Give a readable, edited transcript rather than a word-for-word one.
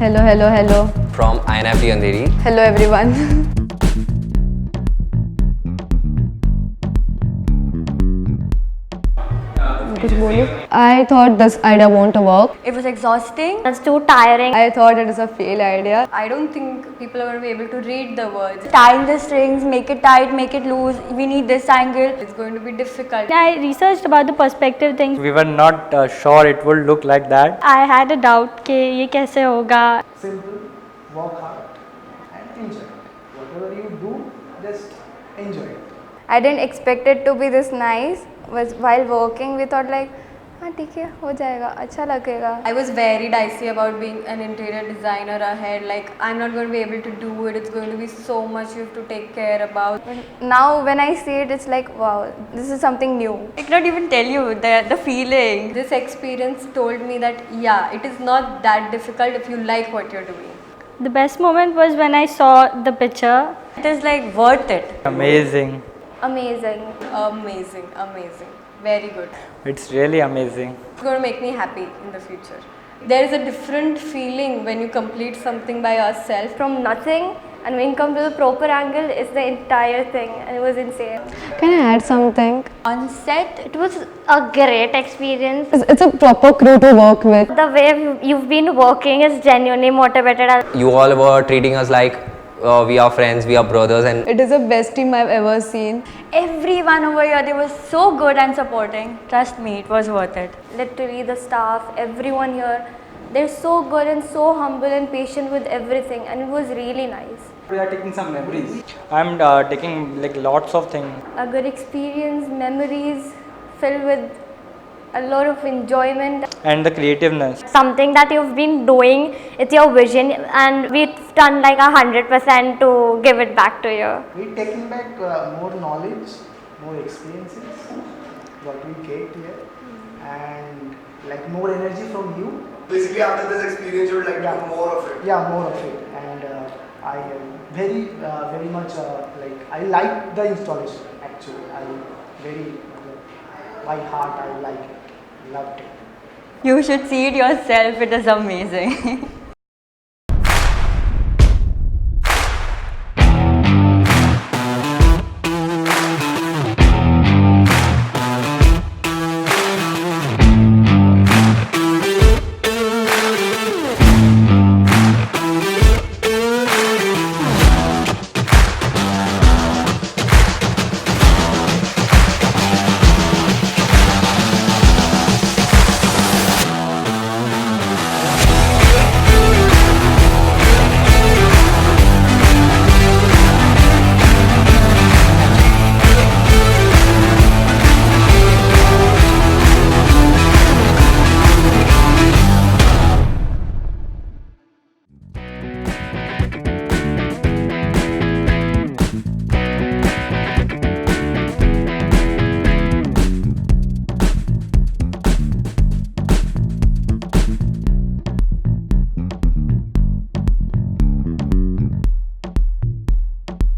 Hello, hello, hello. From INIFD Andheri. Hello everyone. I thought this idea won't work. It was exhausting. It was too tiring. I thought it is a fail idea. I don't think people are going to be able to read the words. Tying the strings, make it tight, make it loose. We need this angle. It's going to be difficult. I researched about the perspective thing. We were not sure it would look like that. I had a doubt कि ये कैसे होगा. Simple, work hard and enjoy it. Whatever you do, just enjoy it. I didn't expect it to be this nice. While working, we thought like, हाँ ठीक है हो जाएगा अच्छा लगेगा. I was very dicey about being an interior designer ahead. Like I'm not going to be able to do it. It's going to be so much you have to take care about. But now when I see it, it's like wow, this is something new. I cannot even tell you the feeling. This experience told me that yeah, it is not that difficult if you like what you're doing. The best moment was when I saw the picture. It is like worth it. Amazing. Amazing. Amazing, amazing. Very good. It's really amazing. It's going to make me happy in the future. There is a different feeling when you complete something by yourself. From nothing, and when you come to the proper angle, it's the entire thing, and it was insane. Can I add something? On set, it was a great experience. It's a proper crew to work with. The way you've been working is genuinely motivated. You all were treating us like we are friends, we are brothers, and It is the best team I've ever seen. Everyone over here, they were so good and supporting. Trust me, it was worth it. Literally, the staff, everyone here, they're so good and so humble and patient with everything, and it was really nice. We are taking some memories. I'm taking like lots of things. A good experience, memories filled with a lot of enjoyment. And the creativeness. Something that you've been doing, it's your vision, and we've done like 100% to give it back to you. We're taking back more knowledge, more experiences, what we get here, and like more energy from you. Basically, after this experience, you would like to do more of it. Yeah, more of it. And I very much I like the installation actually. I very by heart I like it, loved it. You should see it yourself, it is amazing.